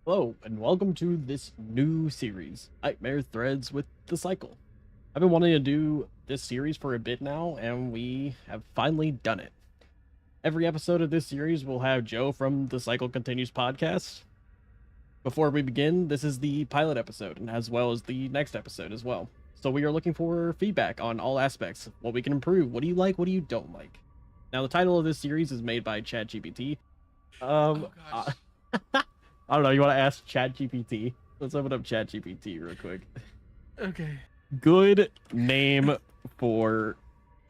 Hello, and welcome to this new series, Nightmare Threads with the Cycle. I've been wanting to do this series for a bit now, and we have finally done it. Every episode of this series will have Joe from the Cycle Continues podcast. Before we begin, this is the pilot episode, and as well as the next episode as well. So we are looking for feedback on all aspects, what we can improve, what do you like, what do you don't like. Now, the title of this series is made by ChatGPT. Oh gosh. I don't know. You want to ask ChatGPT? Let's open up ChatGPT real quick. Okay. Good name for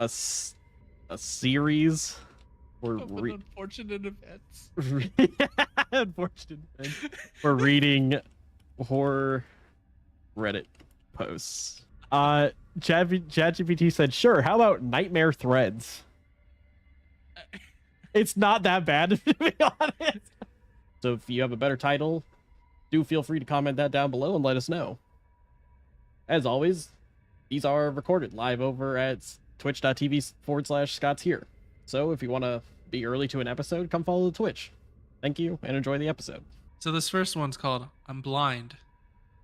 a series for Unfortunate events. unfortunate for reading horror Reddit posts. ChatGPT said, "Sure. How about Nightmare Threads?" It's not that bad, to be honest. So if you have a better title, do feel free to comment that down below and let us know. As always, these are recorded live over at twitch.tv/Scott's here. So if you want to be early to an episode, come follow the Twitch. Thank you and enjoy the episode. So this first one's called I'm Blind.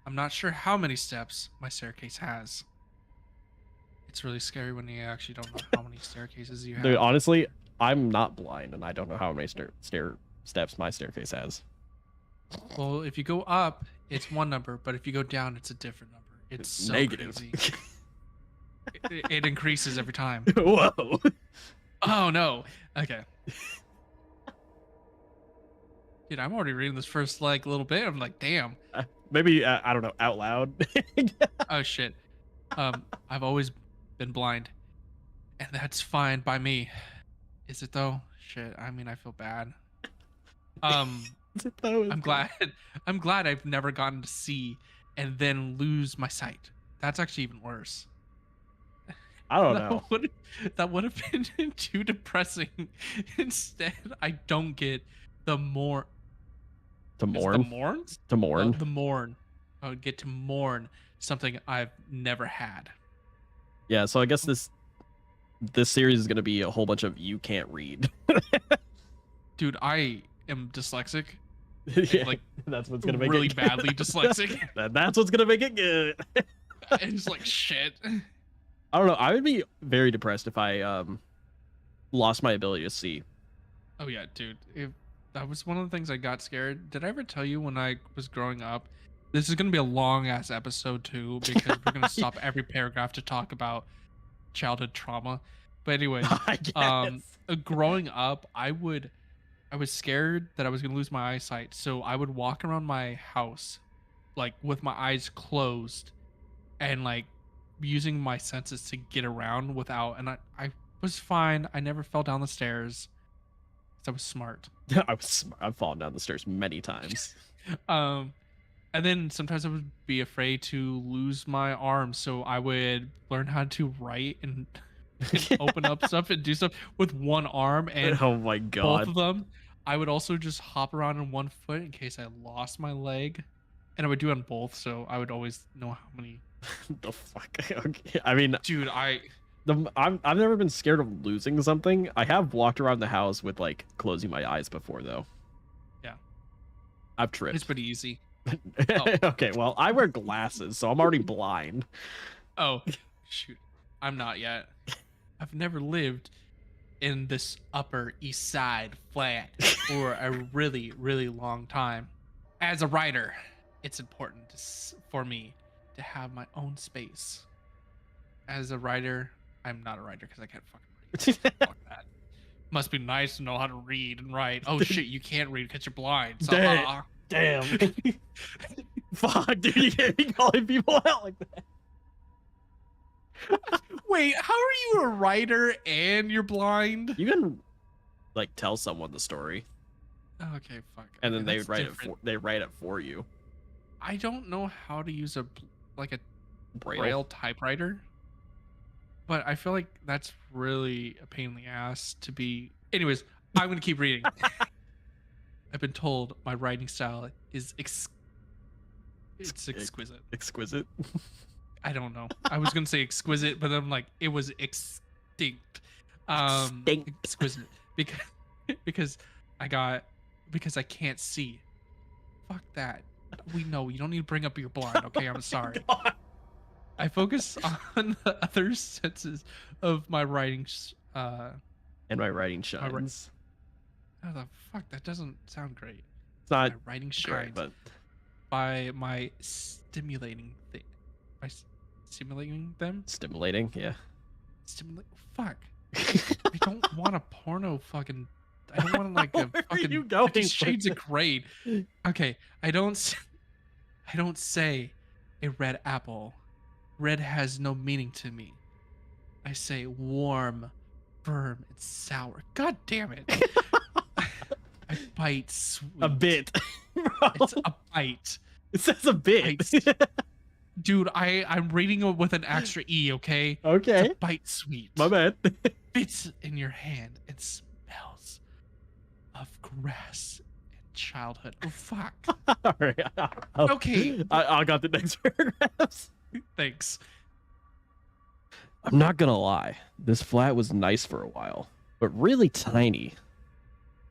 I'm not sure how many steps my staircase has. It's really scary when you actually don't know how many staircases you have. Dude, honestly, I'm not blind and I don't know how many steps my staircase has. Well, if you go up, it's one number, but if you go down, it's a different number. It's so negative. crazy. It increases every time. Whoa. Oh no. Okay. Dude, I'm already reading this first little bit. I'm like, damn. Maybe I don't know, out loud. Oh shit. I've always been blind, and that's fine by me. Is it though? Shit. I mean, I feel bad. I'm glad. I'm glad I've never gotten to see and then lose my sight. That's actually even worse. I don't know. That would have been too depressing. Instead, I don't get the more. To mourn. The mourns? To mourn. The mourn. I would get to mourn something I've never had. Yeah, so I guess this series is gonna be a whole bunch of you can't read. Dude, I am dyslexic. Yeah, Like that's what's gonna make really it badly dyslexic. That's what's gonna make it good. It's like shit. I don't know. I would be very depressed if I lost my ability to see. Oh yeah, dude. That was one of the things I got scared. Did I ever tell you when I was growing up? This is gonna be a long ass episode too, because we're gonna stop every paragraph to talk about childhood trauma. But anyway, growing up, I was scared that I was gonna lose my eyesight, so I would walk around my house, like with my eyes closed, and like using my senses to get around without. And I was fine. I never fell down the stairs. 'Cause I was smart. I've fallen down the stairs many times. And then sometimes I would be afraid to lose my arm, so I would learn how to write and open up stuff and do stuff with one arm. And Oh my god. both of them, I would also just hop around on one foot in case I lost my leg, and I would do it on both, so I would always know how many. The fuck? Okay. I mean, Dude, I've never been scared of losing something. I have walked around the house with like closing my eyes before though. Yeah. I've tripped. It's pretty easy. Okay, well, I wear glasses, so I'm already blind. Oh, shoot. I'm not yet. I've never lived in this Upper East Side flat for a really, really long time. As a writer, it's important for me to have my own space. As a writer, I'm not a writer because I can't fucking read. Fuck that. Must be nice to know how to read and write. Oh shit, you can't read because you're blind. So, Damn. Fuck, dude, you can't be calling people out like that. Wait, how are you a writer and you're blind? You can like tell someone the story, Okay, fuck. and then Okay, they that's write different. they write it for you. I don't know how to use a Braille. Braille typewriter, but I feel like that's really a pain in the ass to be. Anyways, I'm gonna keep reading. I've been told my writing style is it's exquisite. Exquisite. I don't know. I was gonna say exquisite, but I'm like it was extinct. Extinct. Exquisite because I can't see fuck that. We know you don't need to bring up your blind. Okay, I'm sorry. God. I focus on the other senses of my writing. And my writing My ri- shines. oh, the fuck, that doesn't sound great. It's not My writing great, shines but by my stimulating thing. By stimulating them. stimulating. Yeah. Stimulate. Fuck. I don't want a porno fucking. I don't want like a Where are fucking you going 50 with Shades of this? Grey. Okay, I don't. I don't say a red apple. Red has no meaning to me. I say warm, firm, and sour. God damn it! I bite sweet. A bit. Bro. It's a bite. It says a bit. Bites. Dude, I'm reading it with an extra E. Okay. Okay. It's a bite sweet. My bad. Fits in your hand and smells of grass and childhood. Oh fuck. All right. Okay. I got the next paragraphs. Thanks. I'm not gonna lie. This flat was nice for a while, but really tiny.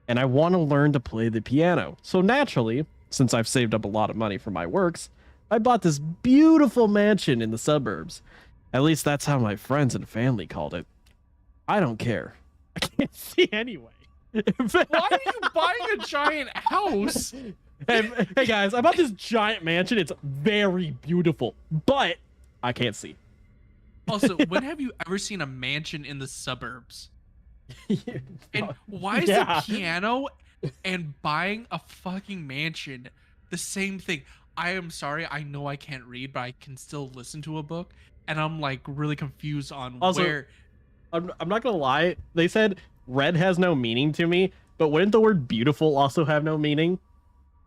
And I want to learn to play the piano. So naturally, since I've saved up a lot of money for my works, I bought this beautiful mansion in the suburbs. At least that's how my friends and family called it. I don't care. I can't see anyway. Why are you buying a giant house? Hey guys, I bought this giant mansion. It's very beautiful, but I can't see. Also, when have you ever seen a mansion in the suburbs? And why is Yeah. a piano and buying a fucking mansion the same thing? I am sorry, I know I can't read, but I can still listen to a book, and I'm like really confused on Also, where. I'm not gonna lie. They said red has no meaning to me, but wouldn't the word beautiful also have no meaning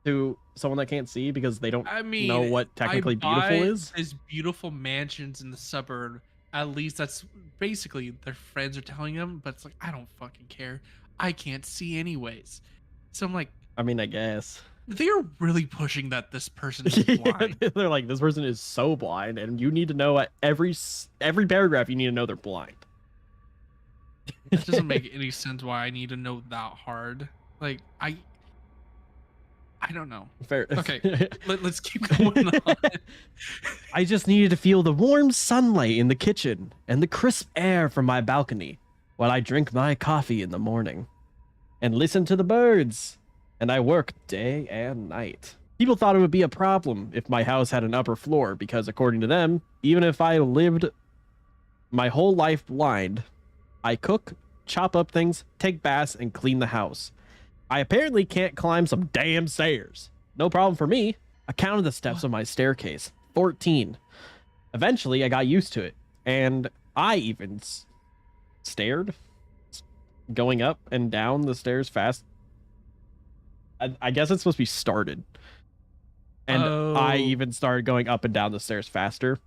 to someone that can't see because they don't I mean, know what technically I buy beautiful is? There's beautiful mansions in the suburb. At least that's basically their friends are telling them, but it's like I don't fucking care. I can't see anyways. So I'm like, I mean, I guess. they're really pushing that this person is blind. They're like, this person is so blind, and you need to know at every paragraph. You need to know they're blind. That doesn't make any sense why I need to know that hard. Like I don't know. Fair. Okay, let's keep going on. I just needed to feel the warm sunlight in the kitchen and the crisp air from my balcony while I drink my coffee in the morning and listen to the birds. And I work day and night. People thought it would be a problem if my house had an upper floor because, according to them, even if I lived my whole life blind, I cook, chop up things, take baths, and clean the house. I apparently can't climb some damn stairs. No problem for me. I counted the steps on my staircase. 14. Eventually, I got used to it. And I even stared going up and down the stairs fast. I guess it's supposed to be started. And I Oh. even started going up and down the stairs faster.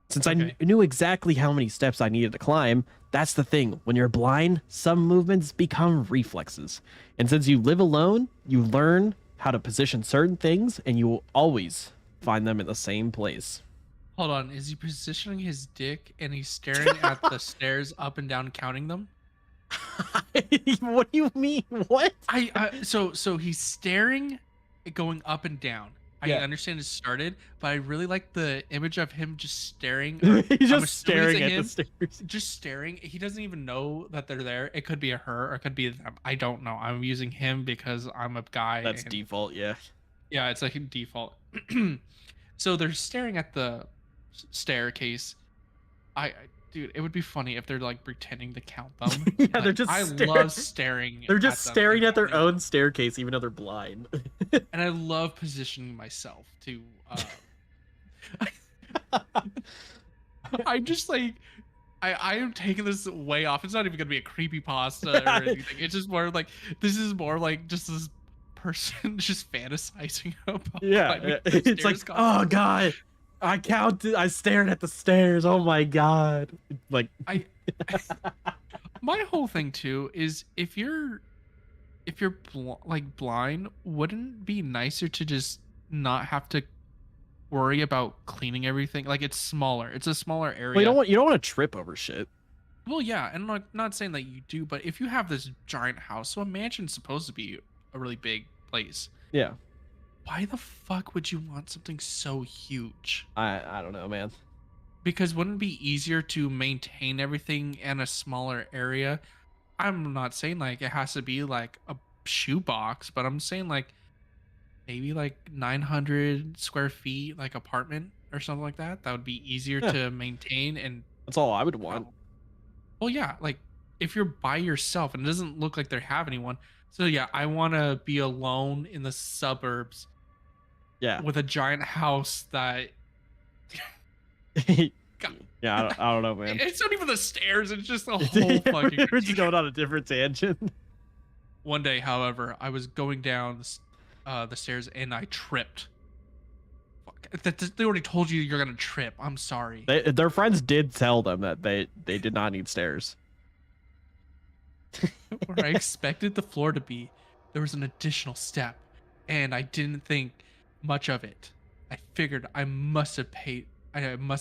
Since I Okay. knew exactly how many steps I needed to climb, that's the thing. When you're blind, some movements become reflexes. And since you live alone, you learn how to position certain things, and you will always find them in the same place. Hold on, is he positioning his dick and he's staring at the stairs up and down, counting them? What do you mean? What? So he's staring, going up and down. I Yeah. understand it started, but I really like the image of him just staring. or He's I'm just assuming staring it's at him, the stairs. just staring. He doesn't even know that they're there. It could be a her or it could be them. I don't know. I'm using him because I'm a guy. That's and- default, yeah. Yeah, it's like a default. So they're staring at the staircase. Dude, it would be funny if they're like pretending to count them. Yeah, Like, they're just I staring. love staring. They're just at them staring and at their counting. own staircase, even though they're blind. And I love positioning myself to. I just like. I am taking this way off. It's not even gonna be a creepy pasta or anything. It's just more like this is more like just this person just fantasizing about. Yeah, climbing the it's like, stairs oh god, I counted. I stared at the stairs. Oh my god, like My whole thing too is if you're like blind, wouldn't it be nicer to just not have to worry about cleaning everything? Like it's smaller. It's a smaller area. well, you don't want to trip over shit. Well, yeah, and I'm not saying that you do, but if you have this giant house, so a mansion's supposed to be a really big place. Yeah, why the fuck would you want something so huge? I don't know, man. Because wouldn't it be easier to maintain everything in a smaller area? I'm not saying like it has to be like a shoebox, but I'm saying like maybe like 900 square feet, like apartment or something like that. That would be easier Yeah, to maintain and that's all I would want. oh, well, yeah, like if you're by yourself and it doesn't look like they have anyone. So yeah, I want to be alone in the suburbs Yeah. with a giant house that God, Yeah, I don't know, man. it's not even the stairs, it's just the whole fucking We're just going on a different tangent. One day, however, I was going down the stairs and I tripped. Fuck. They already told you you're gonna trip. I'm sorry. Their friends did tell them that they did not need stairs. Where I expected the floor to be, there was an additional step, and I didn't think much of it. I figured I must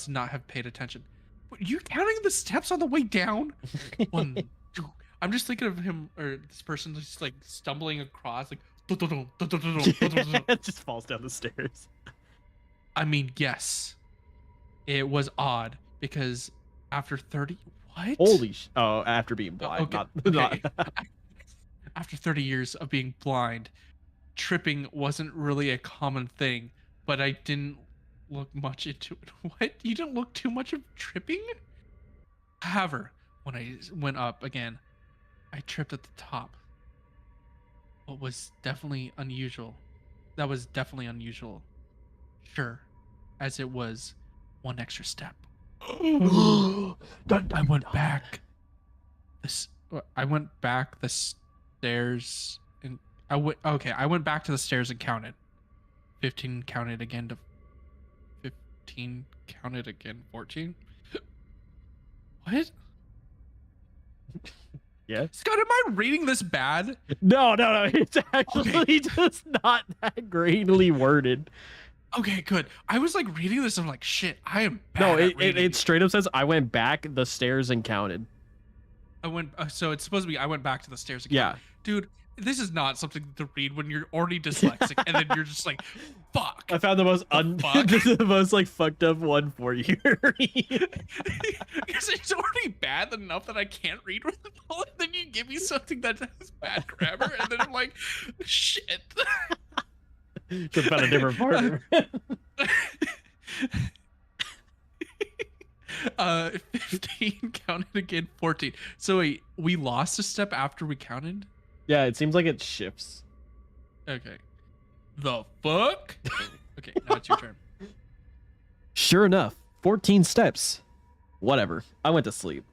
not have paid attention. But you counting the steps on the way down? One, two. I'm just thinking of him or this person just like stumbling across, like. It just falls down the stairs. I mean, yes, it was odd because after 30, what? Holy oh, after being blind, Okay, not okay. After 30 years of being blind, tripping wasn't really a common thing, but I didn't look much into it. What? You didn't look too much of tripping? However, when I went up again, I tripped at the top. What was definitely unusual. That was definitely unusual. Sure, as it was one extra step. I went back. I went back the stairs and I went. Okay, I went back to the stairs and counted. 15 counted again to 15 counted again 14. What? Yeah. Scott, am I reading this bad? No. It's actually just not that greatly worded. Okay, good. I was like reading this. I'm like, shit. I am bad. No, at reading. it straight up says I went back the stairs and counted. I went. So it's supposed to be. I went back to the stairs again. Yeah. Dude, this is not something to read when you're already dyslexic, and then you're just like, fuck. I found the most the most like fucked up one for you. Because it's already bad enough that I can't read with it all, and then you give me something that has bad grammar, and then I'm like, shit. Could have found a different partner. 15 counted again 14. So wait, we lost a step after we counted? Yeah, it seems like it shifts. Okay. The fuck? Okay, now it's your turn. Sure enough, 14 steps. Whatever. I went to sleep.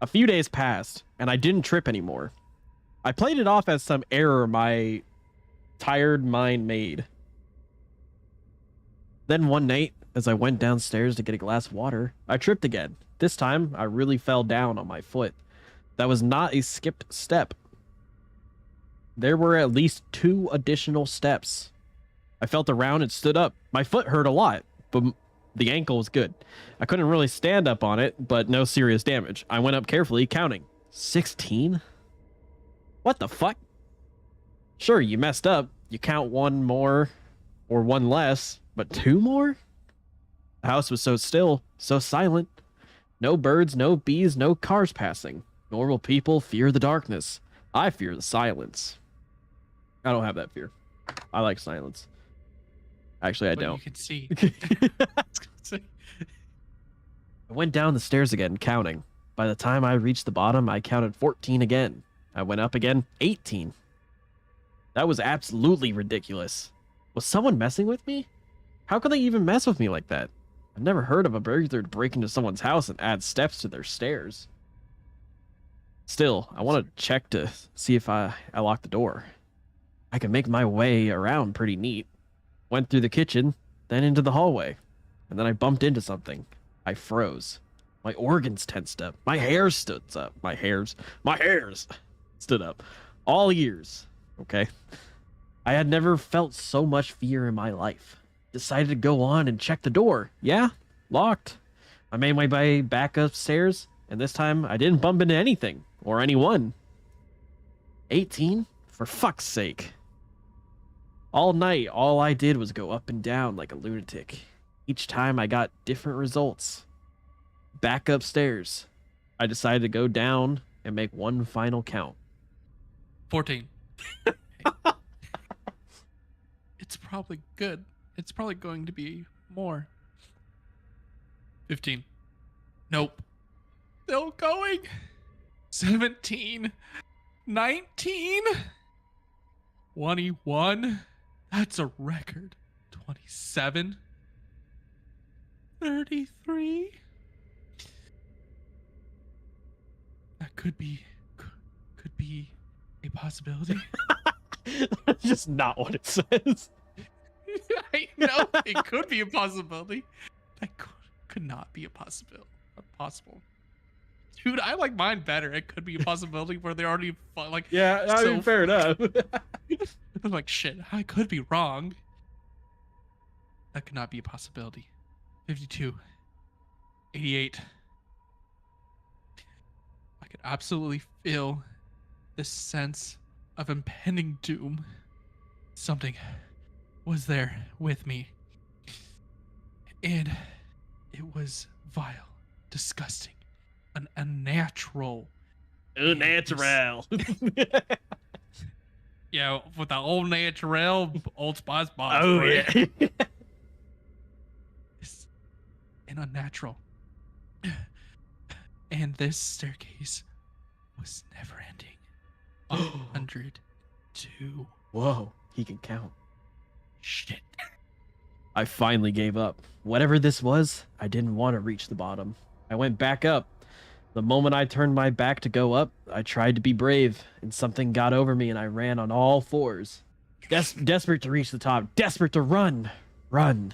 A few days passed, and I didn't trip anymore. I played it off as some error my tired mind made. Then one night, as I went downstairs to get a glass of water, I tripped again. This time, I really fell down on my foot. That was not a skipped step. There were at least 2 additional steps. I felt around and stood up. My foot hurt a lot, but the ankle was good. I couldn't really stand up on it, but no serious damage. I went up carefully, counting. 16? What the fuck? Sure, you messed up. You count 1 more or 1 less, but 2 more? The house was so still, so silent. No birds, no bees, no cars passing. Normal people fear the darkness. I fear the silence. I don't have that fear. I like silence. Actually, I But don't. You can see. I went down the stairs again, counting. By the time I reached the bottom, I counted 14 again. I went up again, 18. That was absolutely ridiculous. Was someone messing with me? How could they even mess with me like that? I've never heard of a burglar break into someone's house and add steps to their stairs. Still, I want to check to see if I locked the door. I can make my way around pretty neat. Went through the kitchen, then into the hallway, and then I bumped into something. I froze. My organs tensed up. My hair stood up. My hairs stood up. All ears. Okay. I had never felt so much fear in my life. Decided to go on and check the door. Yeah, locked. I made my way back upstairs, and this time I didn't bump into anything or anyone. 18? For fuck's sake. All night, all I did was go up and down like a lunatic. Each time I got different results. Back upstairs, I decided to go down and make one final count. 14. It's probably good. It's probably going to be more. 15. Nope. Still going. 17. 19. 21. That's a record. 27. 33. That could be a possibility. That's just not what it says. I know it could be a possibility. That could not be a possibility. Possible. Dude, I like mine better. It could be a possibility where they already like. Yeah, I mean, fair enough. I'm like, shit, I could be wrong. That could not be a possibility. 52. 88. I could absolutely feel this sense of impending doom. Something was there with me. And it was vile, disgusting, an unnatural. Unnatural. Yeah, with the old natural, Old Spice boss. Oh, right? yeah. It's an unnatural. And this staircase was never ending. 102. Whoa, he can count. Shit. I finally gave up. Whatever this was, I didn't want to reach the bottom. I went back up. The moment I turned my back to go up, I tried to be brave, and something got over me and I ran on all fours. Desperate to reach the top, desperate to run. Run.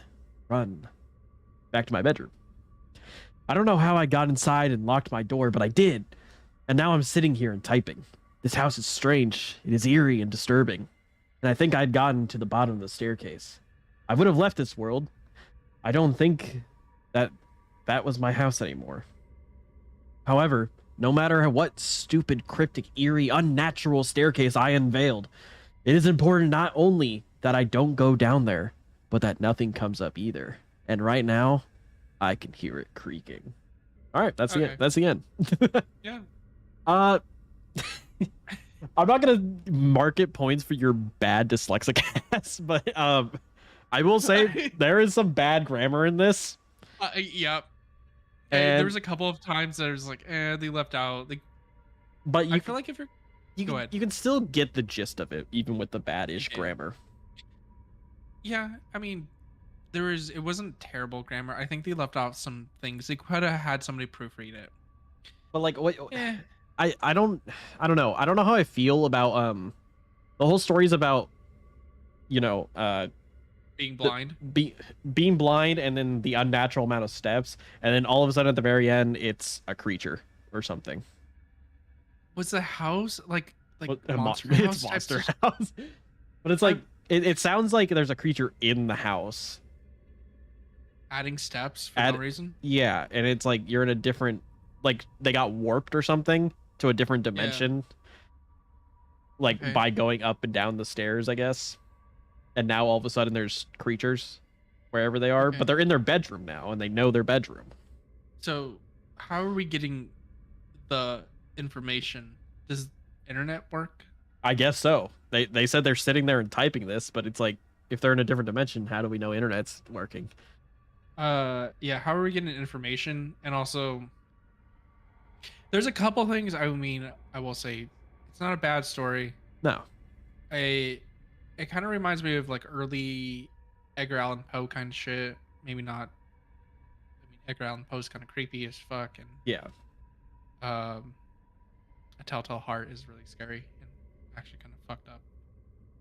Back to my bedroom. I don't know how I got inside and locked my door, but I did. And now I'm sitting here and typing. This house is strange. It is eerie and disturbing. And I think I'd gotten to the bottom of the staircase. I would have left this world. I don't think that was my house anymore. However, no matter what stupid, cryptic, eerie, unnatural staircase I unveiled, it is important not only that I don't go down there, but that nothing comes up either. And right now, I can hear it creaking. All right, that's the end. That's the end. Yeah. I'm not gonna market points for your bad dyslexic ass, but I will say there is some bad grammar in this. Yeah. And there was a couple of times that I was like, they left out. Like, but I feel like if you're go ahead. You can still get the gist of it, even with the bad-ish grammar. Yeah, I mean, it wasn't terrible grammar. I think they left out some things. They could have had somebody proofread it. But like, what? I don't know. I don't know how I feel about the whole story's about, you know, being blind. Being blind, and then the unnatural amount of steps, and then all of a sudden at the very end, it's a creature or something. Was the house like monster house? House? It's monster house. But it's like it sounds like there's a creature in the house. Adding steps for no reason. Yeah, and it's like you're in a different, like they got warped or something to a different dimension. Yeah. Like by going up and down the stairs, I guess. And now all of a sudden there's creatures wherever they are, but they're in their bedroom now and they know their bedroom. So how are we getting the information? Does internet work? I guess so. They said they're sitting there and typing this, but it's like, if they're in a different dimension, how do we know internet's working? Yeah, how are we getting information? And also, there's a couple things. I mean, I will say it's not a bad story. No. It kind of reminds me of like early Edgar Allan Poe kind of shit. Maybe not. I mean, Edgar Allan Poe's kind of creepy as fuck, and yeah. A Telltale Heart is really scary and actually kind of fucked up.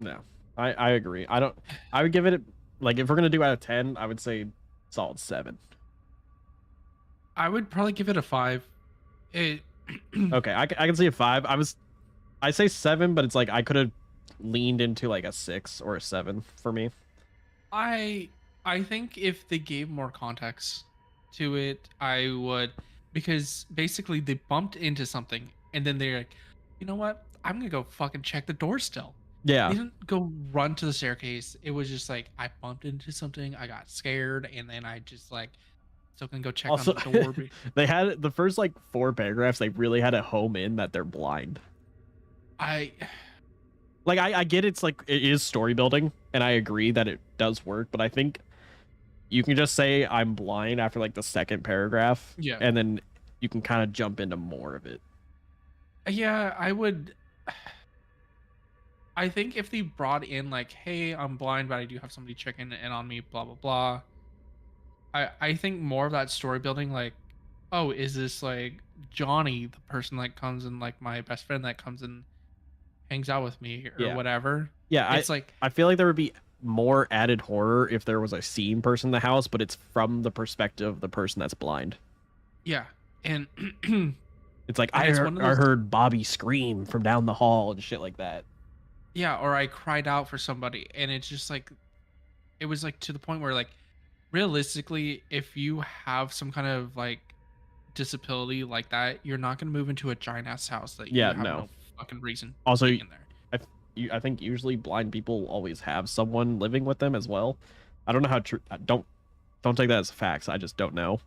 No, I agree. I would give it, like, if we're gonna do out of 10, I would say solid 7. I would probably give it a 5. Okay, I can see a 5. I say 7, but it's like I could have leaned into like a 6 or a 7 for me. I think if they gave more context to it, I would, because basically they bumped into something and then they're like, you know what? I'm gonna go fucking check the door still. They Yeah. didn't go run to the staircase. It was just like I bumped into something, I got scared, and then I just like still can go check on Also, the door. they had the first like 4 paragraphs. They really had a home in that they're blind. I Like I get it's like it is story building, and I agree that it does work. But I think you can just say I'm blind after like the second paragraph, yeah. and then you can kind of jump into more of it. Yeah, I would. I think if they brought in like, "Hey, I'm blind, but I do have somebody checking in on me," blah blah blah. I think more of that story building, like, oh, is this like Johnny, the person that comes and like my best friend that comes and hangs out with me or Yeah. whatever. Yeah, It's like, I feel like there would be more added horror if there was a seen person in the house, but it's from the perspective of the person that's blind. yeah, and and It's like it's one of I those, heard Bobby scream from down the hall and shit like that. yeah, or I cried out for somebody, and it's just like it was like to the point where like realistically, if you have some kind of like disability like that, you're not gonna move into a giant ass house that you Yeah, have no. no fucking reason Also, being in there. I think usually blind people always have someone living with them as well. I don't know how true. Don't take that as facts. I just don't know.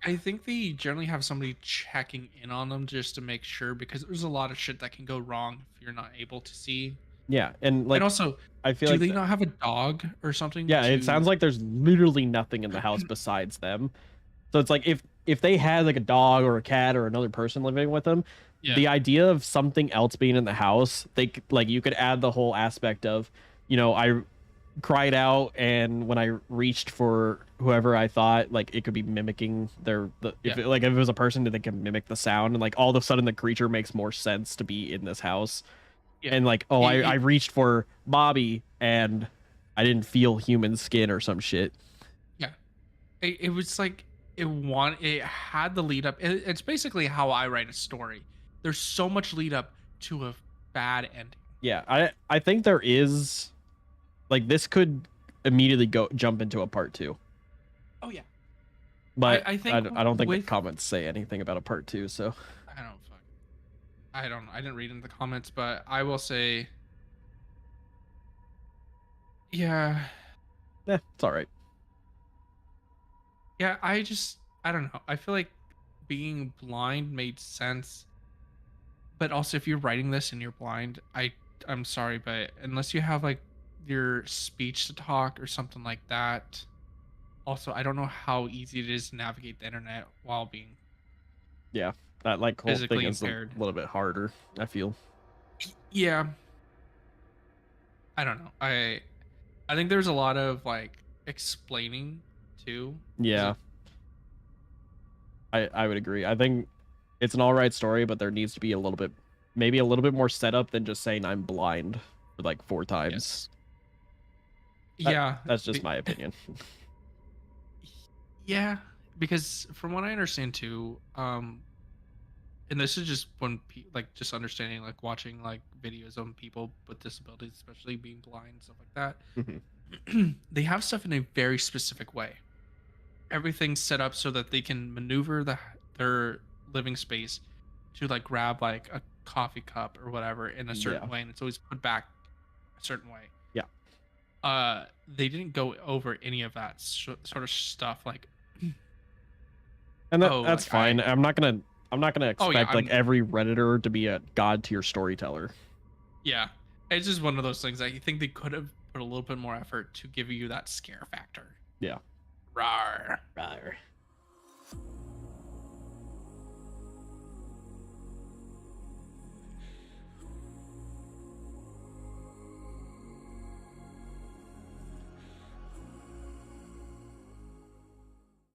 I think they generally have somebody checking in on them just to make sure because there's a lot of shit that can go wrong if you're not able to see. Yeah, and And like also, I feel do like they not have a dog or something yeah, it to sounds like there's literally nothing in the house besides them. So it's like if they had like a dog or a cat or another person living with them, yeah, the idea of something else being in the house, like you could add the whole aspect of, I cried out, and when I reached for whoever I thought, like it could be mimicking yeah, if it was a person, they can mimic the sound, and like all of a sudden the creature makes more sense to be in this house. yeah. And like, oh, I It reached for Bobby and I didn't feel human skin or some shit. yeah. It was like it had the lead up. It's basically how I write a story. There's so much lead up to a bad ending. Yeah, I think there is, like, this could immediately go jump into a part two, Oh yeah. but I think I don't think the with comments say anything about a part two. So I don't fuck. I don't know. I didn't read in the comments, but I will say, yeah, it's all right. yeah. I don't know. I feel like being blind made sense, but also if you're writing this and you're blind, I'm sorry, but unless you have like your speech to talk or something like that. Also, I don't know how easy it is to navigate the internet while being Yeah, that like whole thing physically is a impaired. little bit harder, I feel. Yeah, I don't know. I think there's a lot of like explaining too. 'Cause Yeah, I would agree. I think it's an all right story, but there needs to be maybe a little bit more setup than just saying I'm blind for like 4 times. yes. Yeah. That's just my opinion. Yeah, because from what I understand too, and this is just like just understanding, like watching like videos on people with disabilities, especially being blind and stuff like Mhm. that. They have stuff in a very specific way. Everything's set up so that they can maneuver their living space to like grab like a coffee cup or whatever in a Yeah, certain way, and it's always put back a certain way. yeah, They didn't go over any of that sort of stuff, like and oh, that's like I fine. I'm not gonna oh yeah, expect like I'm every redditor to be a god to your storyteller. yeah. It's just one of those things. I think they could have put a little bit more effort to give you that scare factor. Yeah. Rawr. Right.